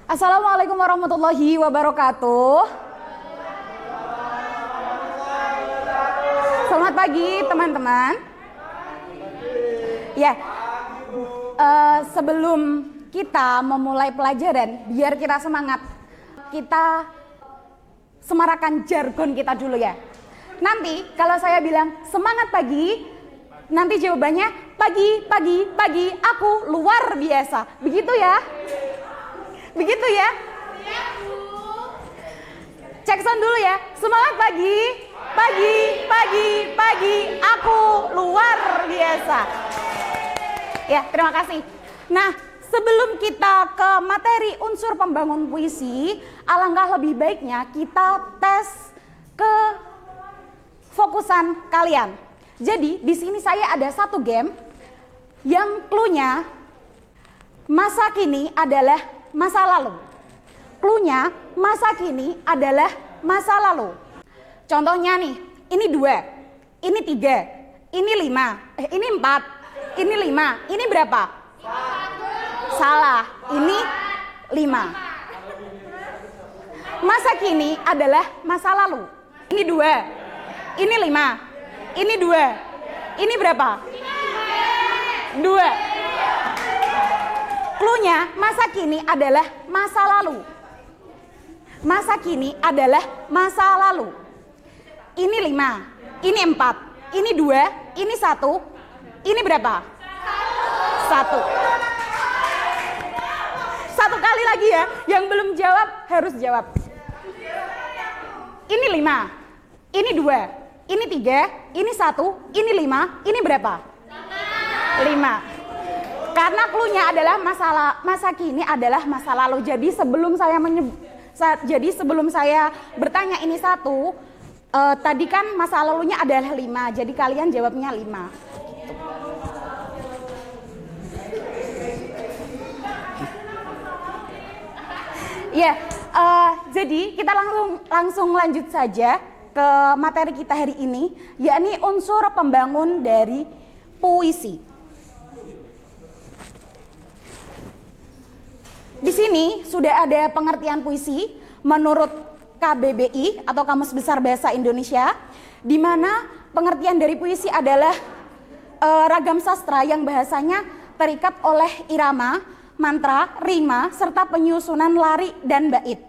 Assalamualaikum warahmatullahi wabarakatuh. Selamat pagi teman-teman. Ya, sebelum kita memulai pelajaran, biar kita semangat, kita semarakan jargon kita dulu ya. Nanti kalau saya bilang semangat pagi, nanti jawabannya pagi, pagi, pagi, aku luar biasa. Begitu ya? Begitu ya? Cek sound dulu ya. Semangat pagi, pagi, pagi, pagi, aku luar biasa. Ya, terima kasih. Nah, sebelum kita ke materi unsur pembangun puisi, alangkah lebih baiknya kita tes ke fokusan kalian. Jadi, di sini saya ada satu game yang clue-nya masa kini adalah masa lalu. Clue-nya masa kini adalah masa lalu. Contohnya nih, ini 2, ini 3, ini 5, ini 4, ini 5, ini berapa? Salah, ini 5. Masa kini adalah masa lalu. Ini 2, ini 5, ini 2, ini berapa? 2. Clue-nya masa kini adalah masa lalu. Masa kini adalah masa lalu. Ini 5, ini 4, ini 2, ini 1, ini berapa? 1. Satu kali lagi ya, yang belum jawab harus jawab. Ini 5, ini 2, ini 3, ini 1, ini 5, ini berapa? 5. Karena clue-nya adalah masa kini adalah masa lalu. Jadi sebelum saya bertanya ini 1, tadi kan masa lalunya adalah 5. Jadi kalian jawabnya 5. Ya, jadi kita langsung lanjut saja ke materi kita hari ini, yakni unsur pembangun dari puisi. Di sini sudah ada pengertian puisi menurut KBBI atau Kamus Besar Bahasa Indonesia, di mana pengertian dari puisi adalah ragam sastra yang bahasanya terikat oleh irama, mantra, rima, serta penyusunan lari dan bait.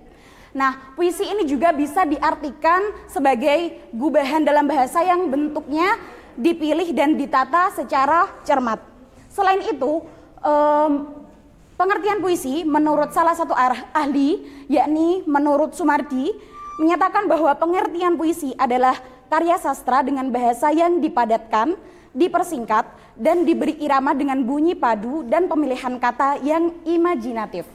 Nah, puisi ini juga bisa diartikan sebagai gubahan dalam bahasa yang bentuknya dipilih dan ditata secara cermat. Selain itu, pengertian puisi menurut salah satu ahli, yakni menurut Sumardi, menyatakan bahwa pengertian puisi adalah karya sastra dengan bahasa yang dipadatkan, dipersingkat, dan diberi irama dengan bunyi padu dan pemilihan kata yang imajinatif.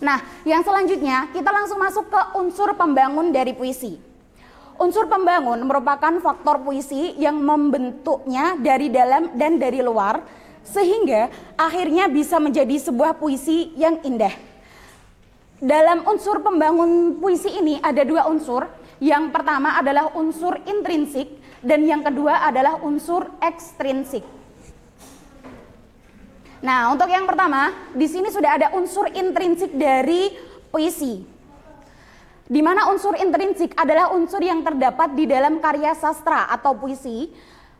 Nah, yang selanjutnya kita langsung masuk ke unsur pembangun dari puisi. Unsur pembangun merupakan faktor puisi yang membentuknya dari dalam dan dari luar, sehingga akhirnya bisa menjadi sebuah puisi yang indah. Dalam unsur pembangun puisi ini ada 2 unsur. Yang pertama adalah unsur intrinsik dan yang kedua adalah unsur ekstrinsik. Nah, untuk yang pertama, di sini sudah ada unsur intrinsik dari puisi. Di mana unsur intrinsik adalah unsur yang terdapat di dalam karya sastra atau puisi,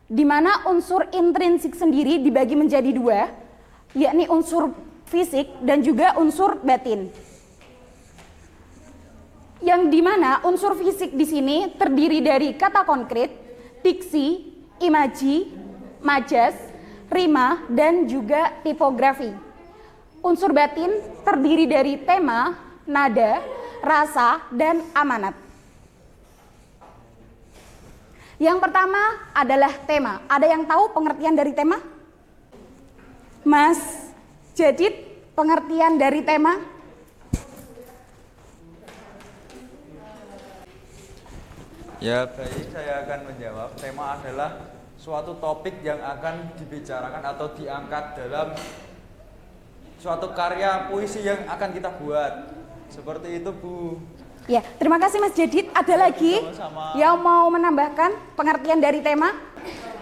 di mana unsur intrinsik sendiri dibagi menjadi 2, yakni unsur fisik dan juga unsur batin. Yang di mana unsur fisik di sini terdiri dari kata konkret, diksi, imaji, majas, rima, dan juga tipografi. Unsur batin terdiri dari tema, nada, rasa, dan amanat. Yang pertama adalah tema. Ada yang tahu pengertian dari tema? Mas Jadid, pengertian dari tema? Ya, baik, saya akan menjawab. Tema adalah suatu topik yang akan dibicarakan atau diangkat dalam suatu karya puisi yang akan kita buat. Seperti itu, Bu. Ya, terima kasih Mas Jadid. Ada lagi yang mau menambahkan pengertian dari tema?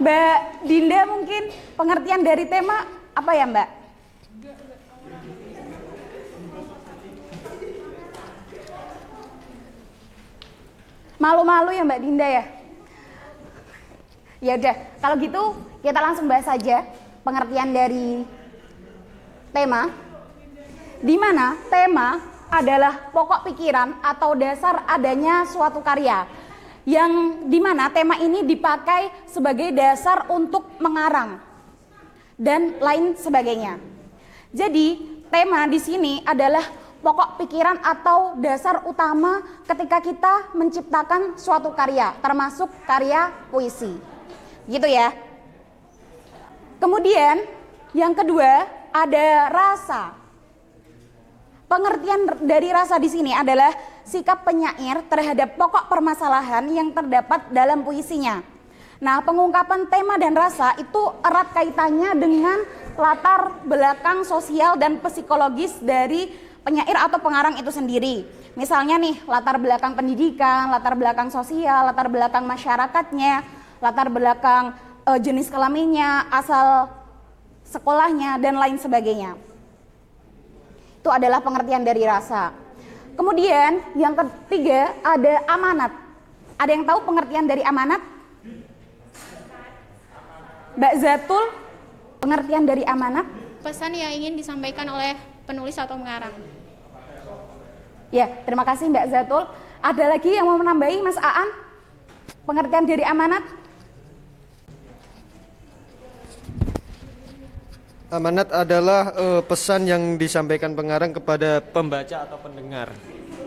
Mbak Dinda mungkin pengertian dari tema apa ya, Mbak? Malu-malu ya Mbak Dinda ya? Ya udah, kalau gitu kita langsung bahas saja pengertian dari tema. Di mana tema adalah pokok pikiran atau dasar adanya suatu karya. Yang dimana tema ini dipakai sebagai dasar untuk mengarang dan lain sebagainya. Jadi tema di sini adalah pokok pikiran atau dasar utama ketika kita menciptakan suatu karya, termasuk karya puisi. Gitu ya. Kemudian yang kedua ada rasa. Pengertian dari rasa di sini adalah sikap penyair terhadap pokok permasalahan yang terdapat dalam puisinya. Nah, pengungkapan tema dan rasa itu erat kaitannya dengan latar belakang sosial dan psikologis dari penyair atau pengarang itu sendiri. Misalnya nih, latar belakang pendidikan, latar belakang sosial, latar belakang masyarakatnya, latar belakang jenis kelaminnya, asal sekolahnya, dan lain sebagainya. Itu adalah pengertian dari rasa. Kemudian yang ketiga ada amanat. Ada yang tahu pengertian dari amanat? Mbak Zatul, pengertian dari amanat? Pesan yang ingin disampaikan oleh penulis atau pengarang. Ya, terima kasih Mbak Zatul. Ada lagi yang mau menambahi, Mas Aan? Pengertian dari amanat? Amanat adalah pesan yang disampaikan pengarang kepada pembaca atau pendengar.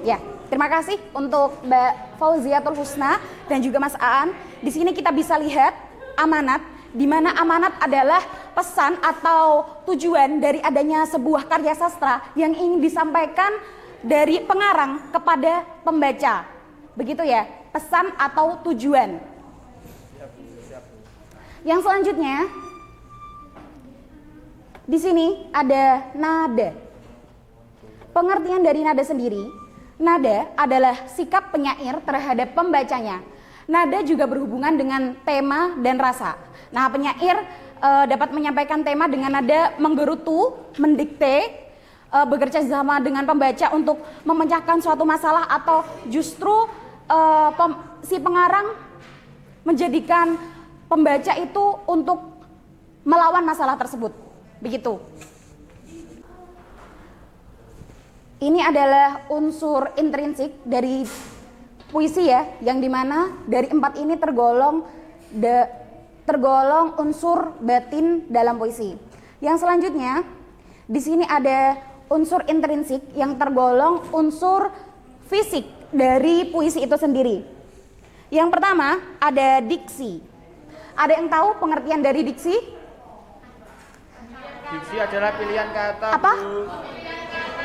Ya, terima kasih untuk Mbak Fauziatul Husna dan juga Mas Aan. Di sini kita bisa lihat amanat, di mana amanat adalah pesan atau tujuan dari adanya sebuah karya sastra yang ingin disampaikan dari pengarang kepada pembaca. Begitu ya, pesan atau tujuan. Yang selanjutnya, di sini ada nada. Pengertian dari nada sendiri, nada adalah sikap penyair terhadap pembacanya. Nada juga berhubungan dengan tema dan rasa. Nah, penyair dapat menyampaikan tema dengan nada menggerutu, mendikte, bekerja sama dengan pembaca untuk memecahkan suatu masalah, atau justru si pengarang menjadikan pembaca itu untuk melawan masalah tersebut. Begitu. Ini adalah unsur intrinsik dari puisi ya, yang dimana dari 4 ini tergolong unsur batin dalam puisi. Yang selanjutnya di sini ada unsur intrinsik yang tergolong unsur fisik dari puisi itu sendiri. Yang pertama ada diksi. Ada yang tahu pengertian dari diksi? Diksi adalah pilihan kata. Apa?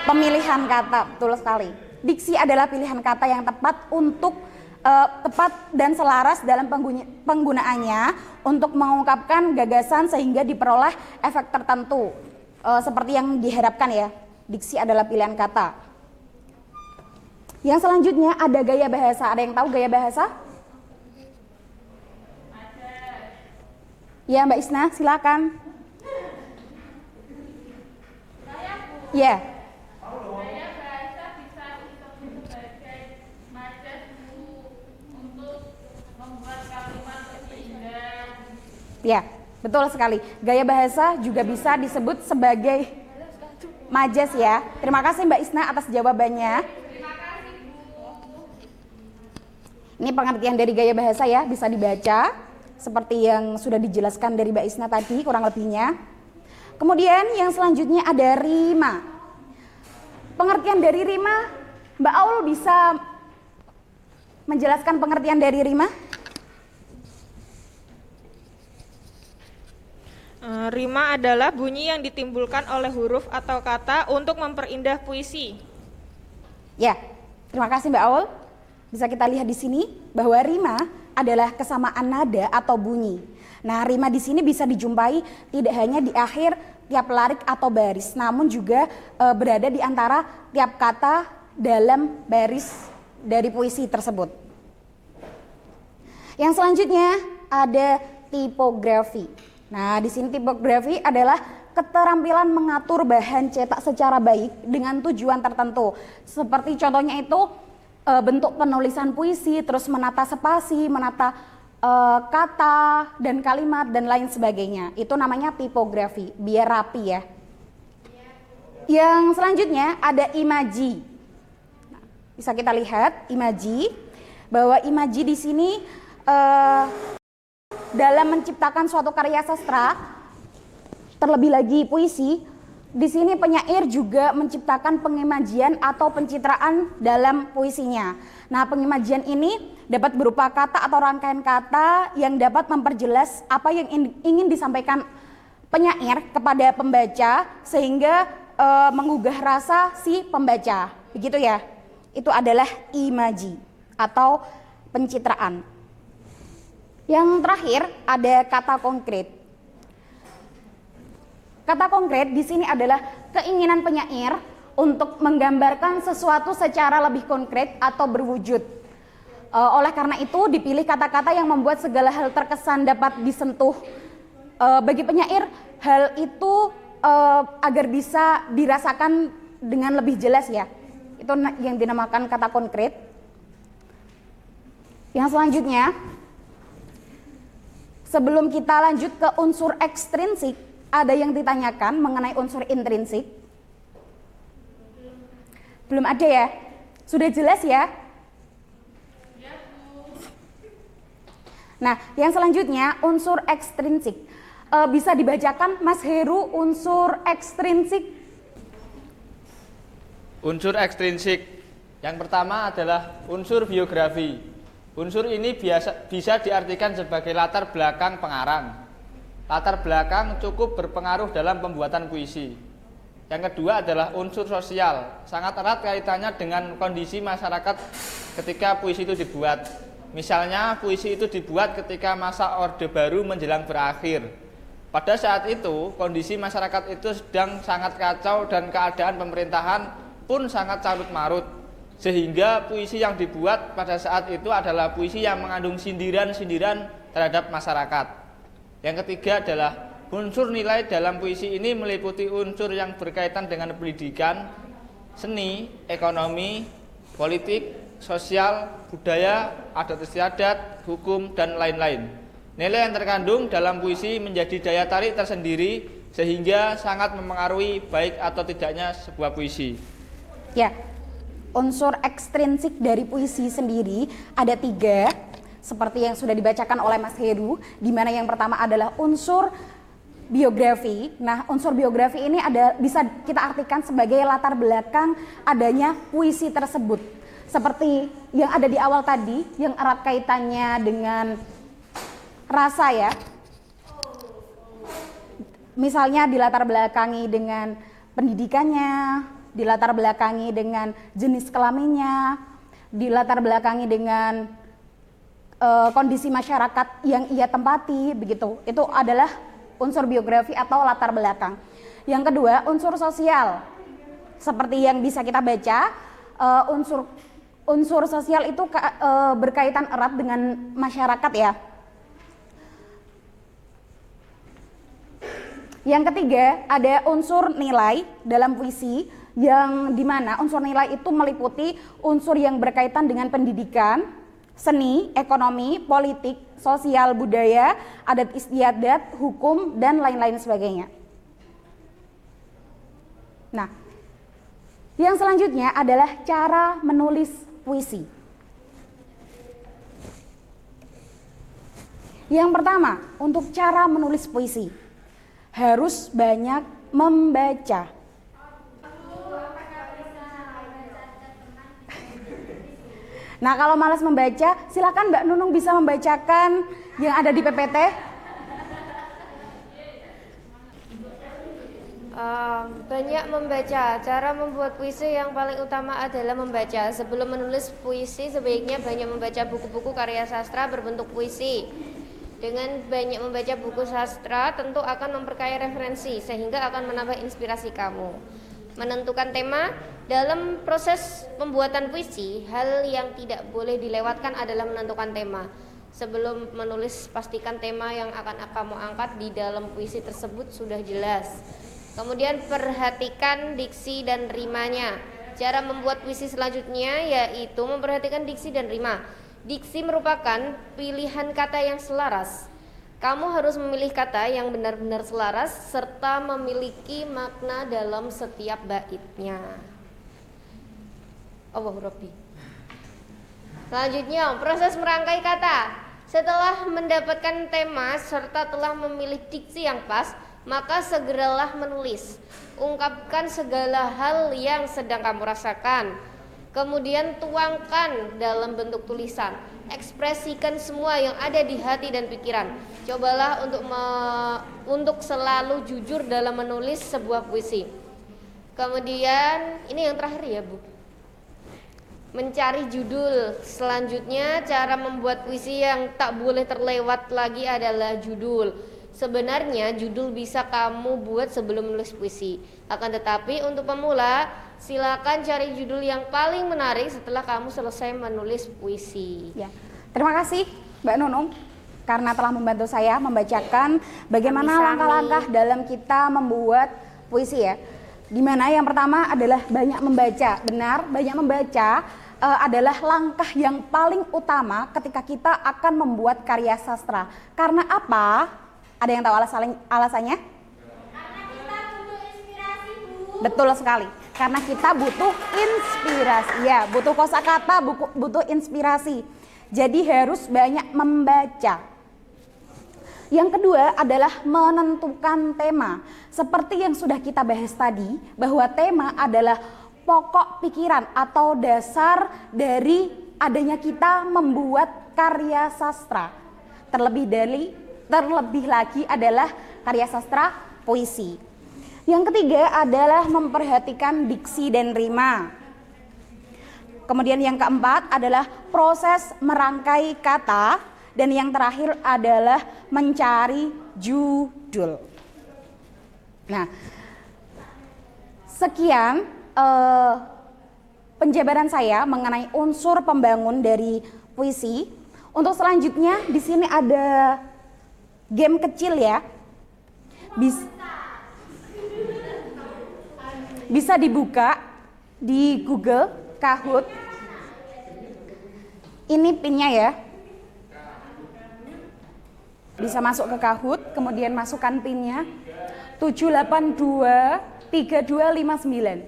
Pemilihan kata, betul sekali. Diksi adalah pilihan kata yang tepat untuk tepat dan selaras dalam penggunaannya untuk mengungkapkan gagasan sehingga diperoleh efek tertentu seperti yang diharapkan ya. Diksi adalah pilihan kata. Yang selanjutnya ada gaya bahasa. Ada yang tahu gaya bahasa? Ya, Mbak Isna, silakan. Ya. Gaya bahasa bisa disebut sebagai majas untuk membuat kalimat lebih indah. Ya, betul sekali. Gaya bahasa juga bisa disebut sebagai majas ya. Terima kasih Mbak Isna atas jawabannya. Terima kasih, Bu. Ini pengertian dari gaya bahasa ya, bisa dibaca seperti yang sudah dijelaskan dari Mbak Isna tadi kurang lebihnya. Kemudian yang selanjutnya ada rima. Pengertian dari rima, Mbak Aul bisa menjelaskan pengertian dari rima? Rima adalah bunyi yang ditimbulkan oleh huruf atau kata untuk memperindah puisi. Ya, terima kasih Mbak Aul. Bisa kita lihat di sini bahwa rima adalah kesamaan nada atau bunyi. Nah, rima di sini bisa dijumpai tidak hanya di akhir tiap larik atau baris, namun juga berada di antara tiap kata dalam baris dari puisi tersebut. Yang selanjutnya ada tipografi. Nah, di sini tipografi adalah keterampilan mengatur bahan cetak secara baik dengan tujuan tertentu. Seperti contohnya itu bentuk penulisan puisi, terus menata spasi, menata kata dan kalimat dan lain sebagainya. Itu namanya tipografi, biar rapi ya. Yang selanjutnya ada imaji. Nah, bisa kita lihat imaji, bahwa imaji di sini dalam menciptakan suatu karya sastra, terlebih lagi puisi, di sini penyair juga menciptakan pengimajian atau pencitraan dalam puisinya. Nah, pengimajian ini dapat berupa kata atau rangkaian kata yang dapat memperjelas apa yang ingin disampaikan penyair kepada pembaca sehingga menggugah rasa si pembaca. Begitu ya. Itu adalah imaji atau pencitraan. Yang terakhir ada kata konkret. Kata konkret di sini adalah keinginan penyair untuk menggambarkan sesuatu secara lebih konkret atau berwujud. Oleh karena itu dipilih kata-kata yang membuat segala hal terkesan dapat disentuh. Bagi penyair hal itu agar bisa dirasakan dengan lebih jelas ya. Itu yang dinamakan kata konkret. Yang selanjutnya, sebelum kita lanjut ke unsur ekstrinsik, ada yang ditanyakan mengenai unsur intrinsik? Belum ada ya? Sudah jelas ya? Nah, yang selanjutnya unsur ekstrinsik. Bisa dibacakan Mas Heru unsur ekstrinsik? Unsur ekstrinsik yang pertama adalah unsur biografi. Unsur ini bisa diartikan sebagai latar belakang pengarang. Latar belakang cukup berpengaruh dalam pembuatan puisi. Yang kedua adalah unsur sosial, sangat erat kaitannya dengan kondisi masyarakat ketika puisi itu dibuat. Misalnya puisi itu dibuat ketika masa Orde Baru menjelang berakhir. Pada saat itu kondisi masyarakat itu sedang sangat kacau dan keadaan pemerintahan pun sangat carut marut. Sehingga puisi yang dibuat pada saat itu adalah puisi yang mengandung sindiran-sindiran terhadap masyarakat. Yang ketiga adalah unsur nilai dalam puisi ini meliputi unsur yang berkaitan dengan pendidikan, seni, ekonomi, politik, sosial, budaya, adat istiadat, hukum, dan lain-lain. Nilai yang terkandung dalam puisi menjadi daya tarik tersendiri sehingga sangat memengaruhi baik atau tidaknya sebuah puisi. Ya, unsur ekstrinsik dari puisi sendiri ada 3. Seperti yang sudah dibacakan oleh Mas Heru, di mana yang pertama adalah unsur biografi. Nah, unsur biografi ini bisa kita artikan sebagai latar belakang adanya puisi tersebut. Seperti yang ada di awal tadi, yang erat kaitannya dengan rasa ya. Misalnya dilatar belakangi dengan pendidikannya, dilatar belakangi dengan jenis kelaminnya, dilatar belakangi dengan kondisi masyarakat yang ia tempati, begitu. Itu adalah unsur biografi atau latar belakang. Yang kedua, unsur sosial. Seperti yang bisa kita baca, unsur sosial itu berkaitan erat dengan masyarakat ya. Yang ketiga, ada unsur nilai dalam puisi, yang dimana unsur nilai itu meliputi unsur yang berkaitan dengan pendidikan, seni, ekonomi, politik, sosial, budaya, adat istiadat, hukum, dan lain-lain sebagainya. Nah, yang selanjutnya adalah cara menulis puisi. Yang pertama, untuk cara menulis puisi, harus banyak membaca. Nah, kalau malas membaca, silakan Mbak Nunung bisa membacakan yang ada di PPT. Banyak membaca. Cara membuat puisi yang paling utama adalah membaca. Sebelum menulis puisi, sebaiknya banyak membaca buku-buku karya sastra berbentuk puisi. Dengan banyak membaca buku sastra, tentu akan memperkaya referensi, sehingga akan menambah inspirasi kamu. Menentukan tema. Dalam proses pembuatan puisi, hal yang tidak boleh dilewatkan adalah menentukan tema. Sebelum menulis, pastikan tema yang akan kamu angkat di dalam puisi tersebut sudah jelas. Kemudian perhatikan diksi dan rimanya. Cara membuat puisi selanjutnya yaitu memperhatikan diksi dan rima. Diksi merupakan pilihan kata yang selaras. Kamu harus memilih kata yang benar-benar selaras serta memiliki makna dalam setiap baitnya. Allahu Rabbi. Selanjutnya, proses merangkai kata. Setelah mendapatkan tema serta telah memilih diksi yang pas, maka segeralah menulis. Ungkapkan segala hal yang sedang kamu rasakan. Kemudian tuangkan dalam bentuk tulisan. Ekspresikan semua yang ada di hati dan pikiran. Cobalah untuk selalu jujur dalam menulis sebuah puisi. Kemudian ini yang terakhir ya, Bu. Mencari judul. Selanjutnya cara membuat puisi yang tak boleh terlewat lagi adalah judul. Sebenarnya judul bisa kamu buat sebelum menulis puisi. Akan tetapi untuk pemula, silakan cari judul yang paling menarik setelah kamu selesai menulis puisi. Ya. Terima kasih Mbak Nunung karena telah membantu saya membacakan bagaimana langkah-langkah dalam kita membuat puisi ya. Dimana yang pertama adalah banyak membaca. Benar, banyak membaca adalah langkah yang paling utama ketika kita akan membuat karya sastra. Karena apa? Ada yang tahu alasannya? Karena kita butuh inspirasi, Bu. Betul sekali. Karena kita butuh inspirasi. Ya, butuh kosakata, butuh inspirasi. Jadi harus banyak membaca. Yang kedua adalah menentukan tema. Seperti yang sudah kita bahas tadi, bahwa tema adalah pokok pikiran atau dasar dari adanya kita membuat karya sastra. Terlebih lagi adalah karya sastra puisi. Yang ketiga adalah memperhatikan diksi dan rima. Kemudian yang keempat adalah proses merangkai kata. Dan yang terakhir adalah mencari judul. Nah, sekian penjabaran saya mengenai unsur pembangun dari puisi. Untuk selanjutnya di sini ada game kecil ya. Bisa dibuka di Google Kahoot. Ini pinnya ya. Bisa masuk ke Kahoot, kemudian masukkan pinnya 7823259.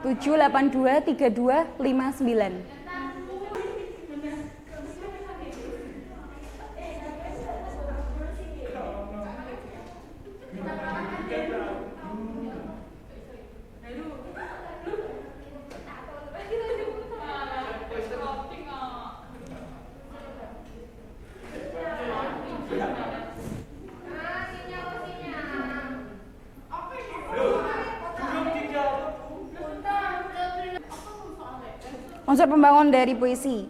7823259. Unsur pembangun dari puisi.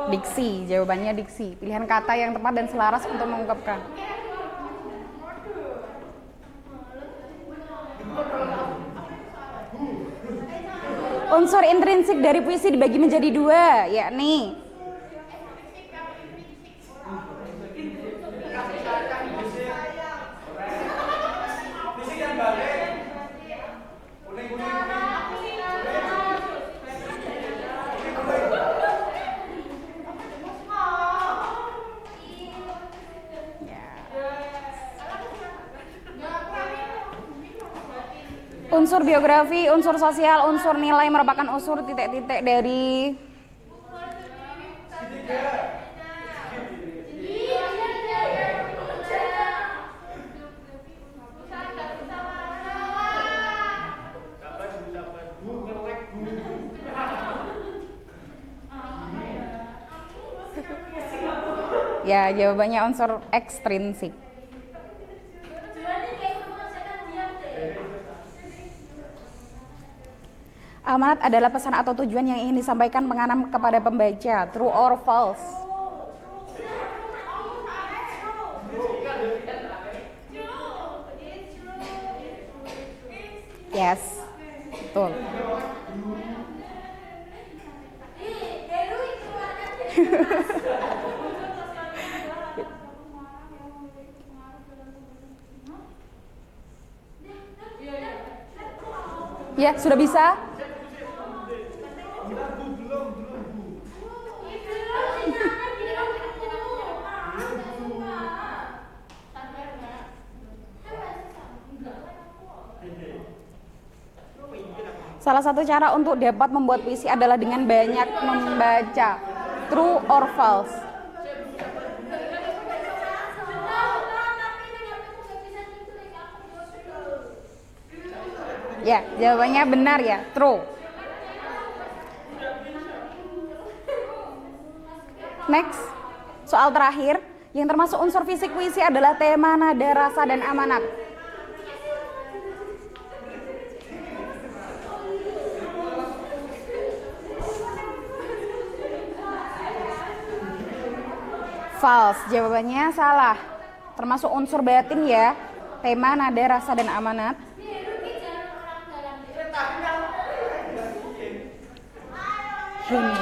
Diksi, jawabannya diksi. Pilihan kata yang tepat dan selaras untuk mengungkapkan. Unsur intrinsik dari puisi dibagi menjadi dua, yakni unsur biografi, unsur sosial, unsur nilai merupakan unsur titik-titik dari ya, jawabannya unsur ekstrinsik. Amanat adalah pesan atau tujuan yang ingin disampaikan pengarang kepada pembaca. True or false? Yes. Betul. Ya, sudah bisa? Salah satu cara untuk dapat membuat puisi adalah dengan banyak membaca. True or false? Ya, jawabannya benar ya, true. Next, soal terakhir, yang termasuk unsur fisik puisi adalah tema, nada, rasa, dan amanat. False, jawabannya salah. Termasuk unsur batin ya, tema, nada, rasa, dan amanat. Ini.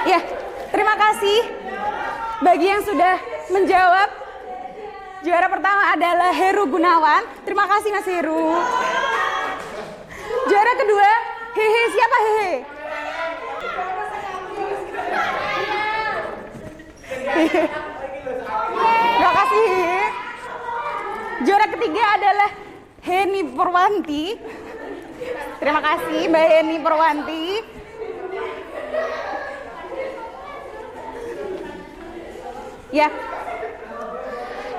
Ya, terima kasih bagi yang sudah menjawab. Juara pertama adalah Heru Gunawan. Terima kasih Mas Heru. Juara kedua, Hehe, siapa Hehe? Terima kasih Hehe. Juara ketiga adalah Heni Purwanti. Terima kasih Mbak Heni Purwanti. Ya,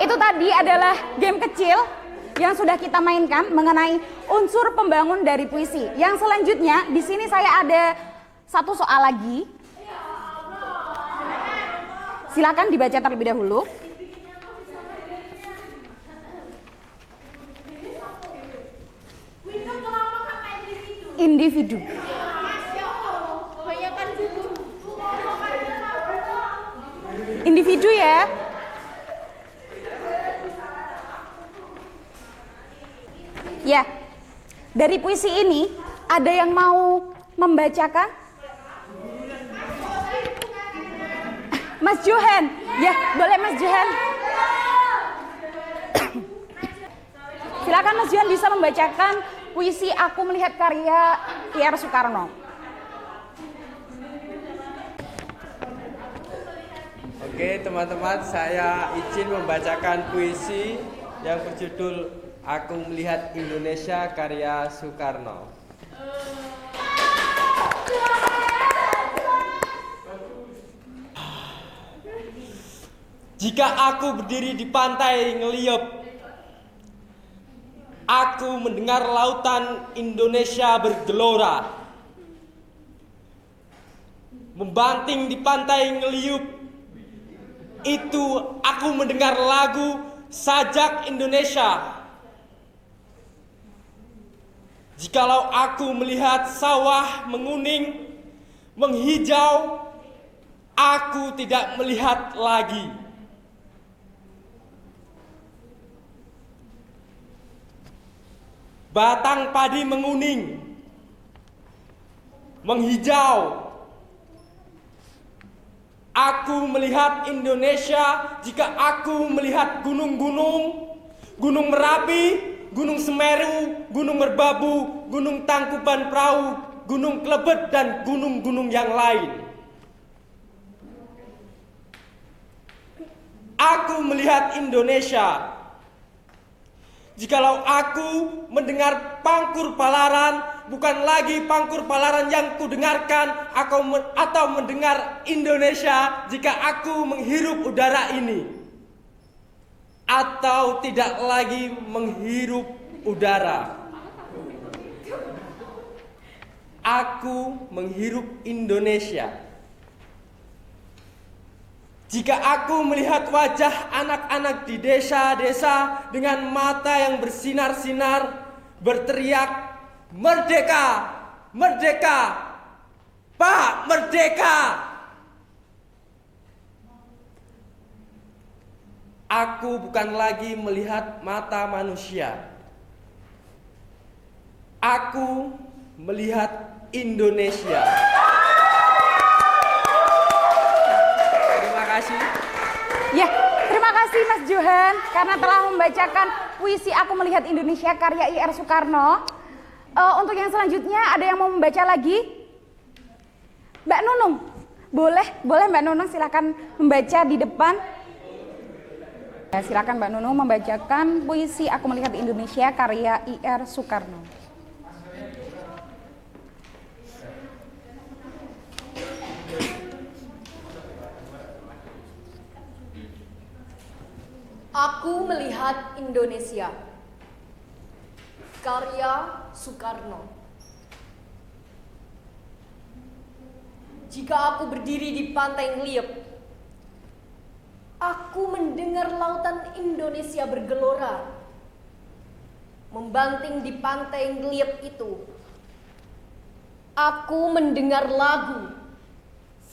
itu tadi adalah game kecil yang sudah kita mainkan mengenai unsur pembangun dari puisi. Yang selanjutnya di sini saya ada satu soal lagi. Silakan dibaca terlebih dahulu. Individu. Individu ya. Ya, dari puisi ini ada yang mau membacakan? Mas Johan, ya boleh Mas Johan. Silakan Mas Johan bisa membacakan puisi Aku Melihat karya P.R. Soekarno. Oke teman-teman, saya izin membacakan puisi yang berjudul Aku Melihat Indonesia karya Soekarno. Jika aku berdiri di pantai ngeliup, aku mendengar lautan Indonesia bergelora. Membanting di pantai ngeliup, itu aku mendengar lagu Sajak Indonesia. Jikalau aku melihat sawah menguning, menghijau, aku tidak melihat lagi. Batang padi menguning, menghijau, aku melihat Indonesia jika aku melihat gunung-gunung, Gunung Merapi, Gunung Semeru, Gunung Merbabu, Gunung Tangkuban Perahu, Gunung Klebet, dan gunung-gunung yang lain. Aku melihat Indonesia jikalau aku mendengar Pangkur Palaran, bukan lagi Pangkur Palaran yang kudengarkan, atau mendengar Indonesia jika aku menghirup udara ini, atau tidak lagi menghirup udara. Aku menghirup Indonesia jika aku melihat wajah anak-anak di desa-desa dengan mata yang bersinar-sinar, berteriak merdeka, merdeka, Pak merdeka. Aku bukan lagi melihat mata manusia. Aku melihat Indonesia. Terima kasih. Ya, terima kasih Mas Johan karena telah membacakan puisi Aku Melihat Indonesia karya I.R. Soekarno. Untuk yang selanjutnya ada yang mau membaca lagi? Mbak Nunung, boleh Mbak Nunung silakan membaca di depan. Ya, silakan Mbak Nunung membacakan puisi Aku Melihat Indonesia karya I.R. Soekarno. Aku Melihat Indonesia karya Soekarno. Jika aku berdiri di pantai Ngeliep, aku mendengar lautan Indonesia bergelora. Membanting di pantai Ngeliep itu, aku mendengar lagu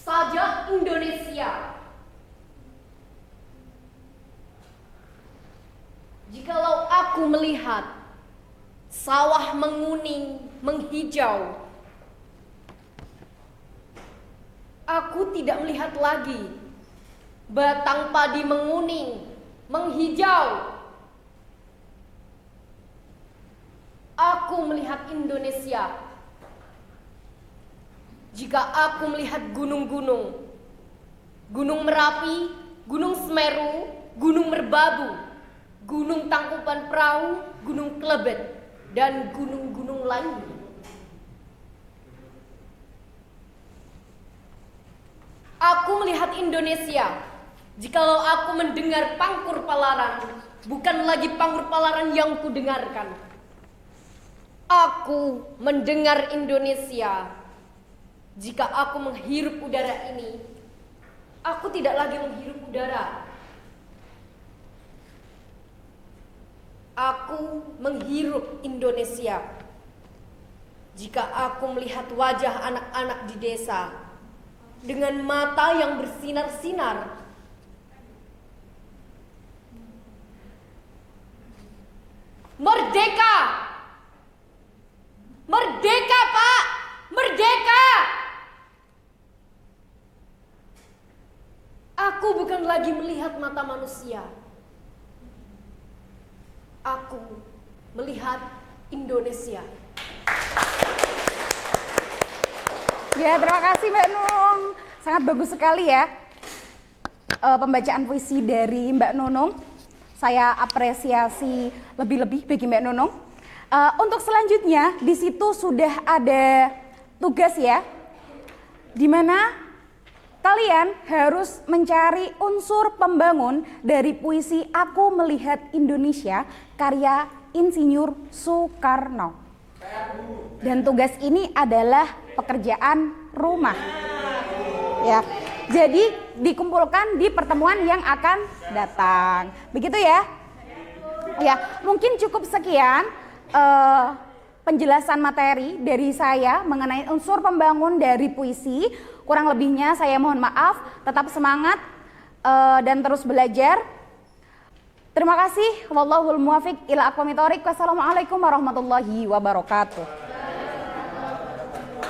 Sajak Indonesia. Jikalau aku melihat sawah menguning, menghijau, aku tidak melihat lagi batang padi menguning, menghijau. Aku melihat Indonesia. Jika aku melihat gunung-gunung, Gunung Merapi, Gunung Semeru, Gunung Merbabu, Gunung Tangkuban Perahu, Gunung Klebet, dan gunung-gunung lainnya. Aku melihat Indonesia. Jikalau aku mendengar Pangkur Palaran, bukan lagi Pangkur Palaran yang kudengarkan. Aku mendengar Indonesia. Jika aku menghirup udara ini, aku tidak lagi menghirup udara. Aku menghirup Indonesia. Jika aku melihat wajah anak-anak di desa dengan mata yang bersinar-sinar, merdeka! Merdeka, Pak! Merdeka! Aku bukan lagi melihat mata manusia. Aku melihat Indonesia. Ya, terima kasih Mbak Nunung. Sangat bagus sekali ya pembacaan puisi dari Mbak Nunung. Saya apresiasi lebih-lebih bagi Mbak Nunung. Untuk selanjutnya di situ sudah ada tugas ya, di mana kalian harus mencari unsur pembangun dari puisi Aku Melihat Indonesia karya Insinyur Soekarno. Dan tugas ini adalah pekerjaan rumah. Ya. Jadi dikumpulkan di pertemuan yang akan datang. Begitu ya? Ya, mungkin cukup sekian penjelasan materi dari saya mengenai unsur pembangun dari puisi. Kurang lebihnya saya mohon maaf, tetap semangat dan terus belajar. Terima kasih. Wallahul muwaffiq ila aqwamit thoriq. Wassalamualaikum warahmatullahi wabarakatuh.